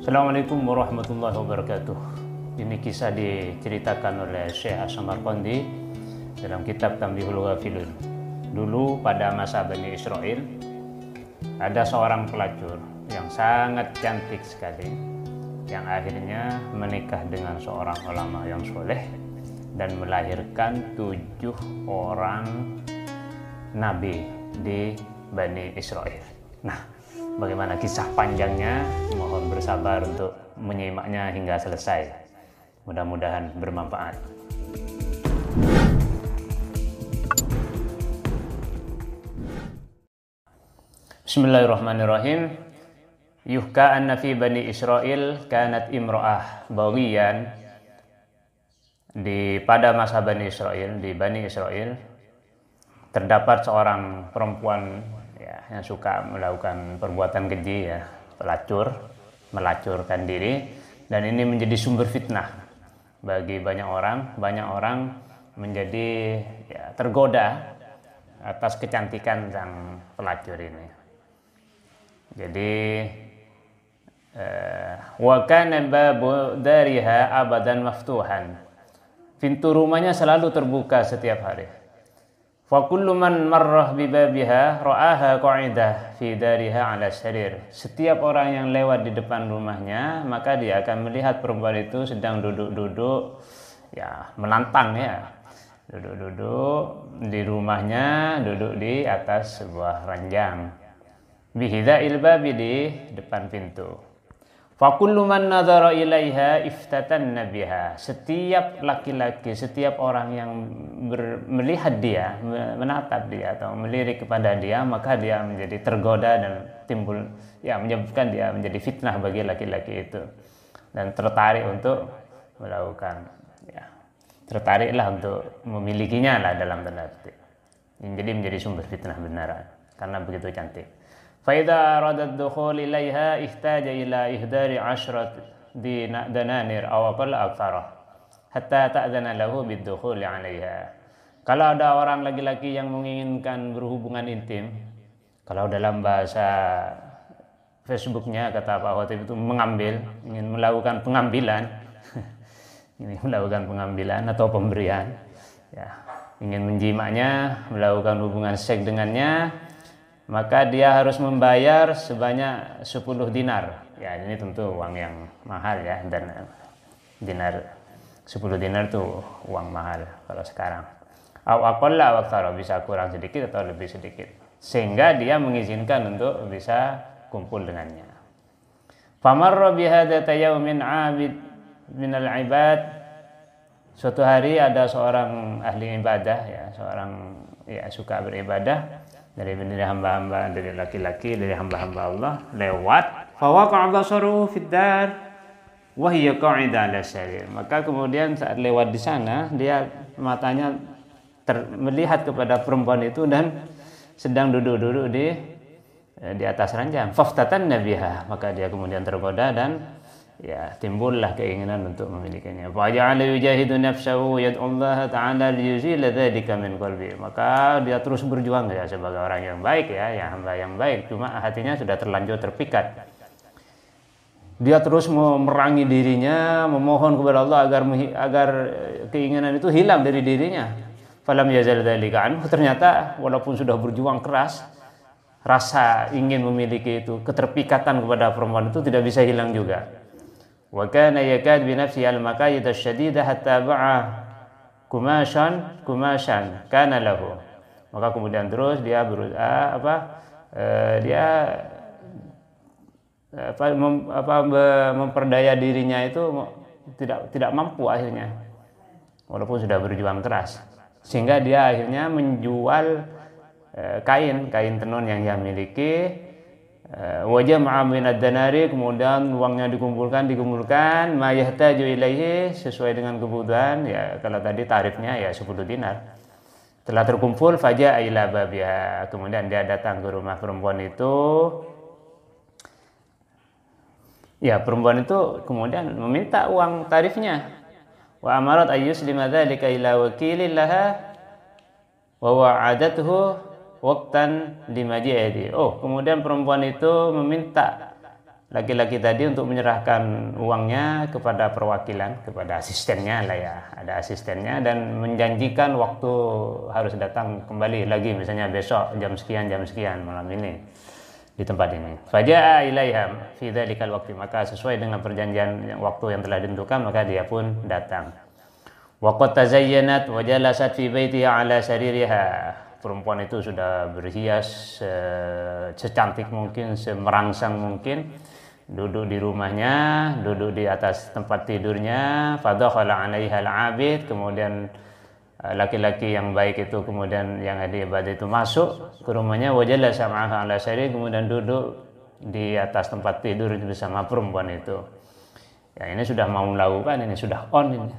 Assalamualaikum warahmatullahi wabarakatuh. Ini kisah diceritakan oleh Syekh As-Samarqandi dalam kitab Tanbihul Ghafilin. Dulu pada masa Bani Israel ada seorang pelacur yang sangat cantik sekali, yang akhirnya menikah dengan seorang ulama yang soleh dan melahirkan 7 orang nabi di Bani Israel. Nah, bagaimana kisah panjangnya? Mohon bersabar untuk menyimaknya hingga selesai. Mudah-mudahan bermanfaat. Bismillahirrahmanirrahim. Yuhka anna fi Bani Israel kanat imra'ah baghiyan. Pada masa Bani Israel terdapat seorang perempuan yang suka melakukan perbuatan keji, melacurkan diri, dan ini menjadi sumber fitnah bagi banyak orang menjadi tergoda atas kecantikan sang pelacur ini. Jadi wa kana babu dariha abadan maftuhan, pintu rumahnya selalu terbuka setiap hari. Fa kullu man marrah bi babiha ra'aha qa'idah fi dariha 'ala sarir. Setiap orang yang lewat di depan rumahnya, maka dia akan melihat perempuan itu sedang duduk-duduk menantang Duduk-duduk di rumahnya, duduk di atas sebuah ranjang. Bihidha'il babi, di depan pintu. Fa kullu man nadhara ilaiha iftatanna biha. Setiap laki-laki, setiap orang yang melihat dia, menatap dia atau melirik kepada dia, maka dia menjadi tergoda dan timbul menyebabkan dia menjadi fitnah bagi laki-laki itu, dan tertarik untuk melakukan tertariklah untuk memilikinya lah, dalam tanda petik. Jadi menjadi sumber fitnah benaran karena begitu cantik. Faida aradat dukhul ilaiha ihtaja ila ihdari 'ashrat dananir aw aqalla aktsara hatta ta'dana lahu bidukhul 'alaiha. Kalau ada orang laki-laki yang menginginkan berhubungan intim, kalau dalam bahasa Facebooknya kata Pak Khotib itu ingin melakukan pengambilan ini melakukan pengambilan atau pemberian, ingin menjimaknya, melakukan hubungan seks dengannya, maka dia harus membayar sebanyak 10 dinar. Ini tentu uang yang mahal dan dinar 10 dinar itu uang mahal kalau sekarang. Aw aqalla wa aktsara, bisa kurang sedikit atau lebih sedikit, sehingga dia mengizinkan untuk bisa kumpul dengannya. Famarra bihadza yaumin 'abid minal ibad. Suatu hari ada seorang ahli ibadah, seorang suka beribadah dari hamba-hamba, dari laki-laki, dari hamba-hamba Allah, lewat. Fawaqa'a basaruhu fid dar wa hiya qa'ida 'ala sarir. Maka kemudian saat lewat di sana, dia matanya melihat kepada perempuan itu dan sedang duduk-duduk di atas ranjang. Faftatanna biha, maka dia kemudian tergoda dan timbullah keinginan untuk memilikinya. Fa ja'ala yujahidu nafsahu yad'ullaha ta'ala liyuzila dzalika min qalbi. Maka dia terus berjuang sebagai orang yang baik, hamba yang baik, cuma hatinya sudah terlanjur terpikat. Dia terus memerangi dirinya, memohon kepada Allah agar keinginan itu hilang dari dirinya. Falam yazal dzalika anhu. Ternyata walaupun sudah berjuang keras, rasa ingin memiliki itu, keterpikatan kepada perempuan itu tidak bisa hilang juga. Wa kana yakad bi nafsihi al-maqayid asy-syadidah hatta ba'a kumashan kana lahu. Maka kemudian terus dia berusaha memperdaya dirinya itu tidak mampu akhirnya, walaupun sudah berjuang keras, sehingga dia akhirnya menjual kain tenun yang dia miliki. Wajah ma'aminad danari, kemudian uangnya dikumpulkan ma yahtaju ilaihi, sesuai dengan kebutuhan, kalau tadi tarifnya 10 dinar. Telah terkumpul, faja'a ila babiha, kemudian dia datang ke rumah perempuan itu. Perempuan itu kemudian meminta uang tarifnya. Wa amarat ayyuslima dzalika ila wakilillaha wa wa'adathu waktan limaji'ati. Kemudian perempuan itu meminta laki-laki tadi untuk menyerahkan uangnya kepada perwakilan, kepada asistennya lah ya, ada asistennya, dan menjanjikan waktu harus datang kembali lagi, misalnya besok jam sekian malam ini di tempat ini. Faja'a ilaiha fi dzalikal waqti, maka sesuai dengan perjanjian waktu yang telah ditentukan, maka dia pun datang. Wa qad tazayyanat wa jalasat fi baitiha ala saririha. Perempuan itu sudah berhias secantik mungkin, semerangsang mungkin, duduk di rumahnya, duduk di atas tempat tidurnya. Fadakhala 'alaiha al-'abid, kemudian laki-laki yang baik itu, kemudian yang ada ibadah itu masuk ke rumahnya. Wa jalasa ma'aha 'ala sarir, kemudian duduk di atas tempat tidur bersama perempuan itu. Ya, ini sudah mau melakukan, ini sudah on ini.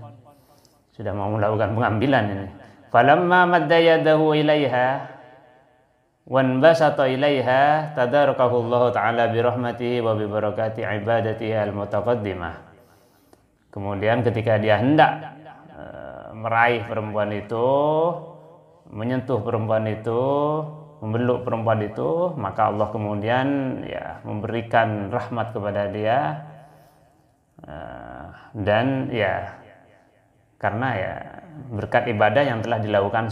Sudah mau melakukan pengambilan ini. Falamma madda yadahu ilaiha wanbasata ilaiha tadarakahu Allah Ta'ala birahmatihi wa bibarakati ibadatihi al-mutaqaddimah. Kemudian ketika dia hendak meraih perempuan itu, menyentuh perempuan itu, memeluk perempuan itu, maka Allah kemudian ya memberikan rahmat kepada dia, dan ya karena ya berkat ibadah yang telah dilakukan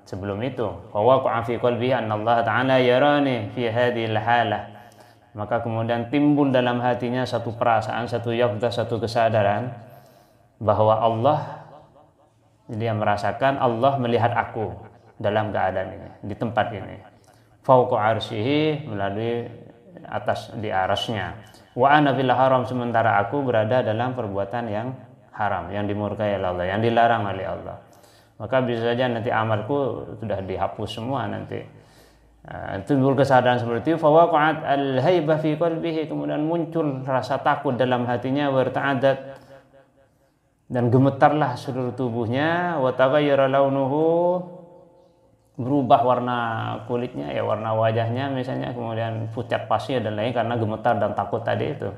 sebelum itu. Wa waqa'a fi qalbihi anna Allah Ta'ala yarani fi hadhil halah. Maka kemudian timbul dalam hatinya satu perasaan, satu yaqdah, satu kesadaran bahwa Allah, dia merasakan Allah melihat aku dalam keadaan ini, di tempat ini. Fauqa arsyihi, melalui atas di arasnya. Wa ana fil haram, sementara aku berada dalam perbuatan yang haram, yang dimurkai oleh Allah, yang dilarang oleh Allah. Maka bisa saja nanti amalku sudah dihapus semua nanti. Timbul kesadaran seperti itu. Fawaqa'at al-haibah fi qalbihi, kemudian muncul rasa takut dalam hatinya, warta'adat, dan gemetarlah seluruh tubuhnya, wa taghayyara launuhu, berubah warna kulitnya, ya warna wajahnya misalnya, kemudian pucat pasir dan lain karena gemetar dan takut tadi itu.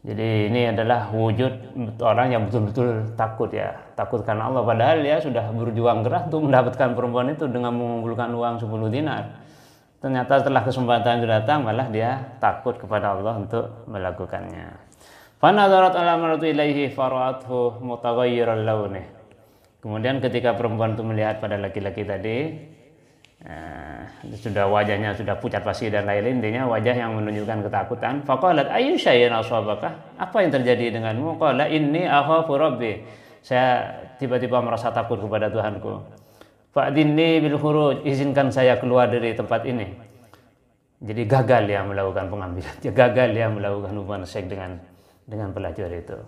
Jadi ini adalah wujud orang yang betul-betul takut ya, takut karena Allah, padahal dia sudah berjuang keras untuk mendapatkan perempuan itu dengan mengumpulkan uang 10 dinar. Ternyata setelah kesempatan itu datang, malah dia takut kepada Allah untuk melakukannya. Fanadharat ala maratu ilaihi fara'athu mutaghayyiral launih. Kemudian ketika perempuan itu melihat pada laki-laki tadi, sudah wajahnya sudah pucat pasi dan lain-lain, intinya wajah yang menunjukkan ketakutan. Faqalat ayyu syai'in asabaka, apa yang terjadi denganmu? Qala inni akhafu rabbi, saya tiba-tiba merasa takut kepada Tuhanku. Fa'dinni bil khuruj, izinkan saya keluar dari tempat ini. Jadi gagal dia melakukan pengambilan, dia gagal dia melakukan hubungan seks dengan pelacur itu.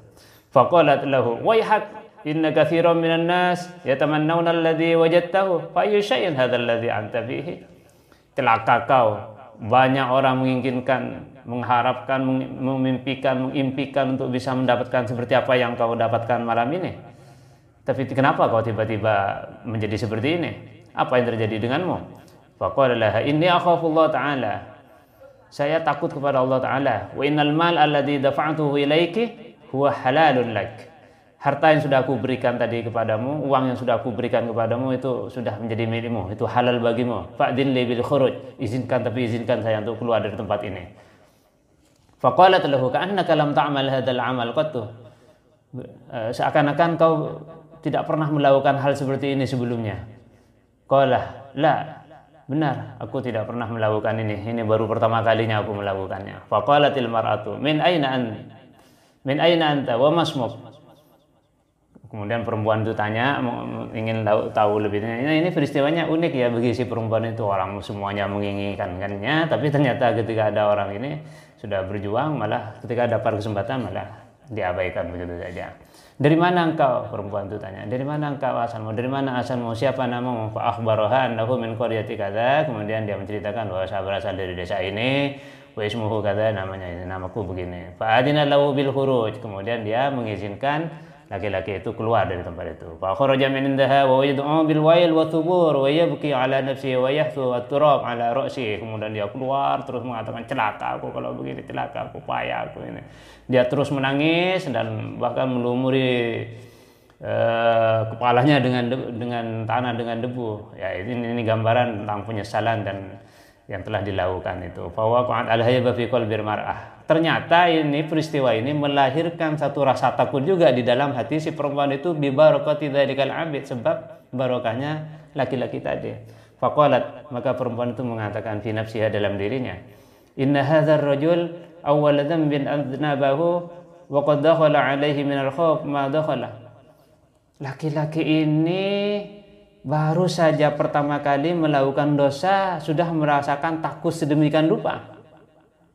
Faqalat lahu wayhak inna katsiran minan nas yatamannawna alladhi wajadtahu fa ayyu syai'in hadzal ladzi anta fihi. Celaka kau, banyak orang menginginkan, mengharapkan, memimpikan, mengimpikan untuk bisa mendapatkan seperti apa yang kau dapatkan malam ini. Tapi kenapa kau tiba-tiba menjadi seperti ini? Apa yang terjadi denganmu? Faqala laha inni akhafullah ta'ala, saya takut kepada Allah Ta'ala. Wa innal mal alladhi dafa'tuhu ilaiki huwa halalun lak, harta yang sudah aku berikan tadi kepadamu, uang yang sudah aku berikan kepadamu itu sudah menjadi milikmu, itu halal bagimu. Fa'din li bil khuruj, izinkan saya untuk keluar dari tempat ini. Faqalat lahu ka'annaka lam ta'mal hadzal 'amal qattu, seakan-akan kau tidak pernah melakukan hal seperti ini sebelumnya. Qala la, benar, aku tidak pernah melakukan ini baru pertama kalinya aku melakukannya. Faqalatil mar'atu min aina anta wa masmuk. Kemudian perempuan itu tanya, ingin tahu lebih. Ini peristiwanya unik ya bagi si perempuan itu. Orang semuanya menginginkannya, tapi ternyata ketika ada orang ini sudah berjuang, malah ketika dapat kesempatan malah diabaikan begitu saja. Dari mana engkau? Perempuan itu tanya. Dari mana engkau asalmu? Dari mana asalmu? Siapa namamu? Fa akhbaraha annahu min qaryati kadza. Kemudian dia menceritakan bahwa saya berasal dari desa ini. Wa ismuhu kadza, namanya ini, namaku begini. Fa adina lahu bil khuruj. Kemudian dia mengizinkan laki-laki itu keluar dari tempat itu. Fa kharaja min indaha wa yad'u bil wail wa thubur wa yabki ala nafsihi wa yahthu at-turab ala ra'sihi. Kemudian dia keluar terus mengatakan, celaka aku kalau begini, celaka aku, payah aku ini. Dia terus menangis dan bahkan melumuri kepalanya dengan tanah, dengan debu. Ya, ini gambaran tentang penyesalan dan yang telah dilakukan itu. Fa waqa'at al-haybah fi qalbil mar'ah. Ternyata ini peristiwa ini melahirkan satu rasa takut juga di dalam hati si perempuan itu, bi barakati dzalikal 'abid, sebab barokahnya laki-laki tadi. Faqalat, maka perempuan itu mengatakan fi nafsiha, dalam dirinya, inna hadzal rajul awwal dzambin adnabahu wa qad dakhala 'alaihi minal khauf ma dakhala. Laki-laki ini baru saja pertama kali melakukan dosa sudah merasakan takut sedemikian rupa.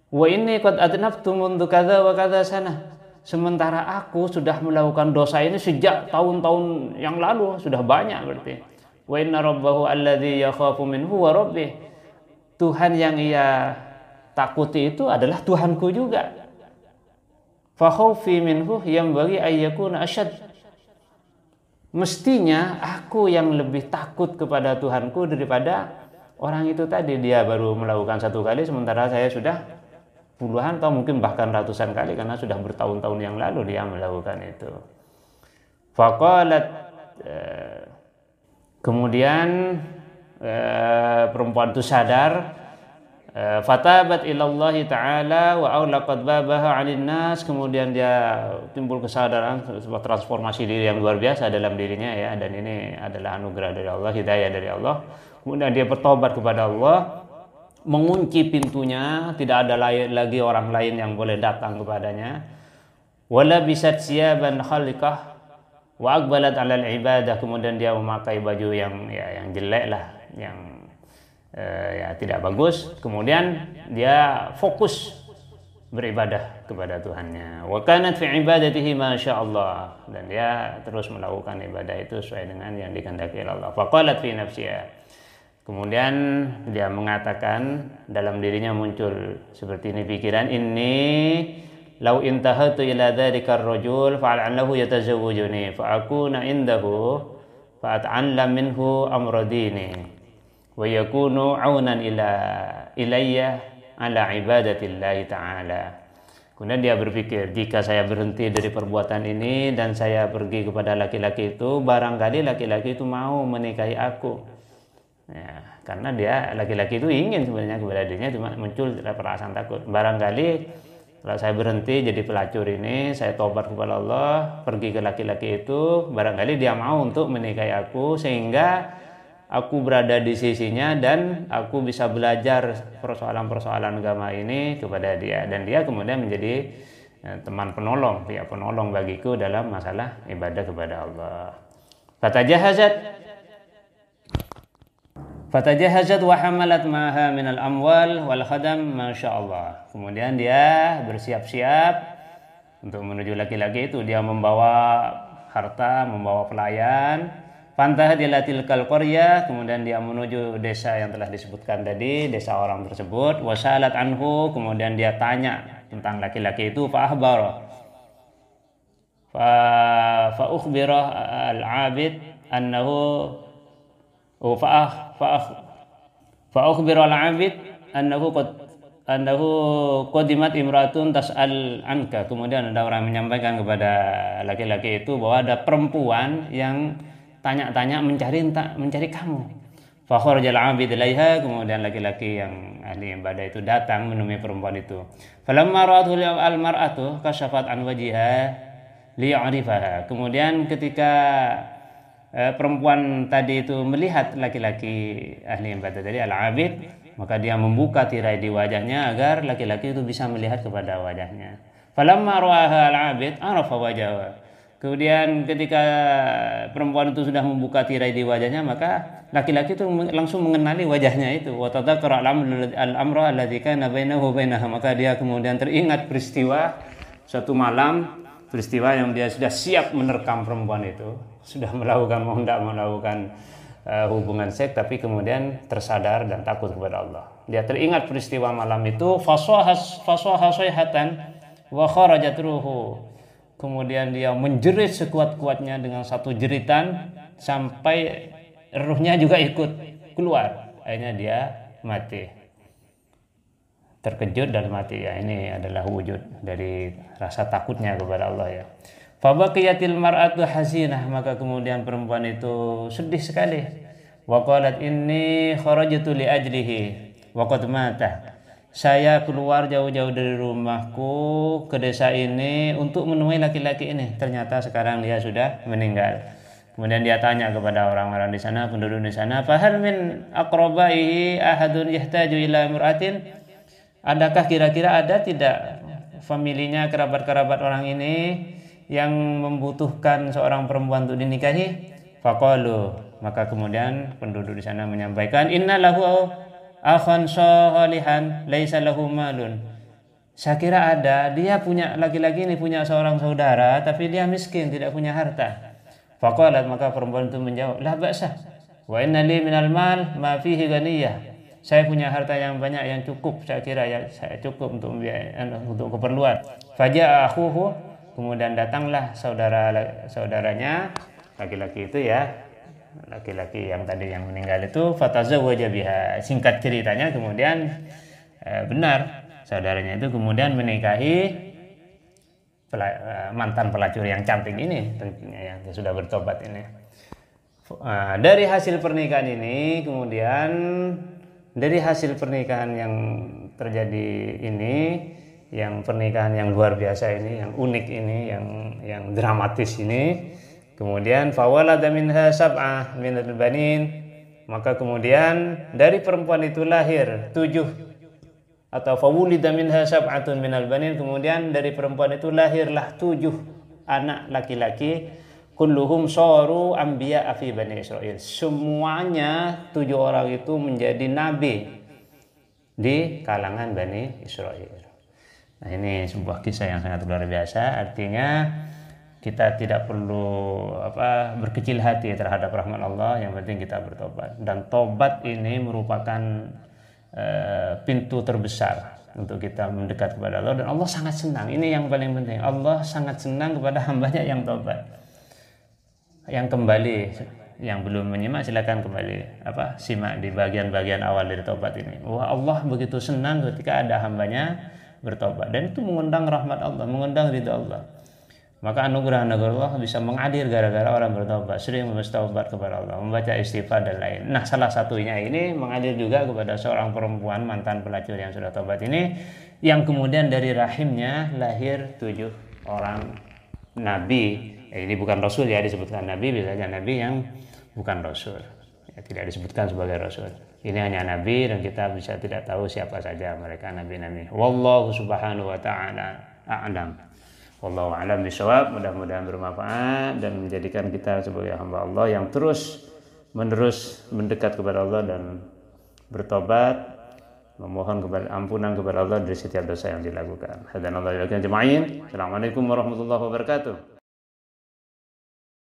Wa inni qad adnabtu mundu kadza wa kadza sana. Sementara aku sudah melakukan dosa ini sejak tahun-tahun yang lalu, sudah banyak berarti. Wa inna rabbahu alladzi yakhafu minhu wa rabbih. Tuhan yang ia takuti itu adalah Tuhanku juga. Fa khaufi minhu yanbaghi ay yakuna asyad. Mestinya aku yang lebih takut kepada Tuhanku daripada orang itu tadi. Dia baru melakukan satu kali, sementara saya sudah puluhan atau mungkin bahkan ratusan kali, karena sudah bertahun-tahun yang lalu dia melakukan itu. Faqalat, kemudian perempuan itu sadar, fatabat ilallahi ta'ala wa aulaqad babaha 'alin nas. Kemudian dia timbul kesadaran, sebuah transformasi diri yang luar biasa dalam dirinya ya, dan ini adalah anugerah dari Allah, hidayah dari Allah. Kemudian dia bertobat kepada Allah, mengunci pintunya, tidak ada lagi orang lain yang boleh datang kepadanya. Wala bisat siyaban khaliqah wa aqbalat 'alal ibadah. Kemudian dia memakai baju yang jelek lah, yang tidak bagus. Kemudian dia fokus beribadah kepada Tuhannya. Wa kanat fi ibadatihi masyaallah, dan dia terus melakukan ibadah itu sesuai dengan yang dikehendaki Allah. Faqalat fi nafsiha. Kemudian dia mengatakan, dalam dirinya muncul seperti ini pikiran, inni law intahatu ila dzalika ar-rajul fa'allahu yatazawwajuni fa akuna indahu fa at'allam minhu amra dini wa yakunu 'aunan ilayya ala ibadatillahi ta'ala. Kemudian dia berpikir, jika saya berhenti dari perbuatan ini dan saya pergi kepada laki-laki itu, barangkali laki-laki itu mau menikahi aku. Ya, karena dia laki-laki itu ingin sebenarnya kepada dirinya, cuma muncul perasaan takut. Barangkali kalau saya berhenti jadi pelacur ini, saya tobat kepada Allah, pergi ke laki-laki itu, barangkali dia mau untuk menikahi aku, sehingga aku berada di sisinya dan aku bisa belajar persoalan-persoalan agama ini kepada dia, dan dia kemudian menjadi teman penolong, pihak penolong bagiku dalam masalah ibadah kepada Allah. Fatajahazat wa hamalat ma'ha minal amwal wal khadam masyaallah. Kemudian dia bersiap-siap untuk menuju laki-laki itu. Dia membawa harta, membawa pelayan. Fantahat ila tilkal qaryah. Kemudian dia menuju desa yang telah disebutkan tadi, desa orang tersebut. Wasalat anhu. Kemudian dia tanya tentang laki-laki itu. Fa ukhbira al-'abid annahu fa'akhbira al-'abid annahu qadimat imratun tas'al anka. Kemudian ada orang menyampaikan kepada laki-laki itu bahwa ada perempuan yang tanya-tanya mencari kamu. Fa kharajal 'abid ilaiha. Kemudian laki-laki yang ahli ibadah itu datang menemui perempuan itu. Falamma ra'athu al-mar'atu kasyafat an wajhiha liya'rifaha. Kemudian ketika perempuan tadi itu melihat laki-laki ahli ibadah tadi, al-'abid, maka dia membuka tirai di wajahnya agar laki-laki itu bisa melihat kepada wajahnya. Falamma ra'aha al-'abid arafa wajhahu. Kemudian ketika perempuan itu sudah membuka tirai di wajahnya, maka laki-laki itu langsung mengenali wajahnya itu. Wa tadzakkara al-amra alladzi kana bainahu wa bainaha. Maka dia kemudian teringat peristiwa suatu malam, peristiwa yang dia sudah siap menerkam perempuan itu, sudah melakukan hubungan seks, tapi kemudian tersadar dan takut kepada Allah. Dia teringat peristiwa malam itu, fasaha sayhatan wa kharajat ruhu. Kemudian dia menjerit sekuat-kuatnya dengan satu jeritan sampai ruhnya juga ikut keluar. Akhirnya dia mati. Terkejut dan mati. Ya, ini adalah wujud dari rasa takutnya kepada Allah ya. Fabaqiyatil mar'atu hazinah. Maka kemudian perempuan itu sedih sekali. Wa qalat inni kharajtu li ajlihi waqad mata. Saya keluar jauh-jauh dari rumahku ke desa ini untuk menemui laki-laki ini. Ternyata sekarang dia sudah meninggal. Kemudian dia tanya kepada orang-orang di sana, penduduk di sana, "Fahal min aqrabaihi ahadun yahtaju ila imra'atin?" Adakah kira-kira ada tidak familinya, kerabat-kerabat orang ini yang membutuhkan seorang perempuan untuk dinikahi? Faqalu, maka kemudian penduduk di sana menyampaikan, "Inna lahu akhan shalihan laisa lahu malun." Saya kira ada, dia punya, laki-laki ini punya seorang saudara tapi dia miskin, tidak punya harta. Faqalat, maka perempuan itu menjawab, "La ba'sa, wa inna li minal mal ma fihi ghaniyah." Saya punya harta yang banyak, yang cukup, saya kira ya saya cukup untuk untuk keperluan. Faja'a akhuhu, kemudian datanglah saudaranya laki-laki itu ya, laki-laki yang tadi yang meninggal itu, fatazawwaja biha. Singkat ceritanya kemudian benar saudaranya itu kemudian menikahi mantan pelacur yang cantik ini, tentunya yang sudah bertobat ini. Dari hasil pernikahan ini, kemudian dari hasil pernikahan yang terjadi ini, yang pernikahan yang luar biasa ini, yang unik ini, yang dramatis ini, kemudian fawalada minha sab'ah minal banin, maka kemudian dari perempuan itu lahir 7, atau fawulida minha sab'atun minal banin, kemudian dari perempuan itu lahirlah 7 anak laki-laki, kulluhum saru anbiya fi bani Israil. Semuanya 7 orang itu menjadi nabi di kalangan Bani Israil. Nah, ini sebuah kisah yang sangat luar biasa. Artinya kita tidak perlu berkecil hati terhadap rahmat Allah, yang penting kita bertobat. Dan tobat ini merupakan pintu terbesar untuk kita mendekat kepada Allah, dan Allah sangat senang. Ini yang paling penting, Allah sangat senang kepada hambanya yang tobat, yang kembali. Yang belum menyimak silakan kembali simak di bagian-bagian awal dari tobat ini. Wah, Allah begitu senang ketika ada hambanya bertobat, dan itu mengundang rahmat Allah, mengundang ridha Allah. Maka anugerah-anugerah Allah bisa mengalir gara-gara orang bertobat, sering bertobat kepada Allah, membaca istighfar dan lain. Nah, salah satunya ini mengalir juga kepada seorang perempuan mantan pelacur yang sudah tobat ini, yang kemudian dari rahimnya lahir 7 orang nabi. Ini bukan rasul ya, disebutkan nabi, biasanya nabi yang bukan rasul ya, tidak disebutkan sebagai rasul. Ini hanya nabi, dan kita bisa tidak tahu siapa saja mereka nabi-nabi. Wallahu subhanahu wa ta'ala a'lam. Wallahu a'lam bishawab. Mudah-mudahan bermanfaat dan menjadikan kita sebagai hamba Allah yang terus menerus mendekat kepada Allah dan bertobat, memohon ampunan kepada Allah dari setiap dosa yang dilakukan. Hadanallahu wa iyyakum ajma'in. Assalamualaikum warahmatullahi wabarakatuh.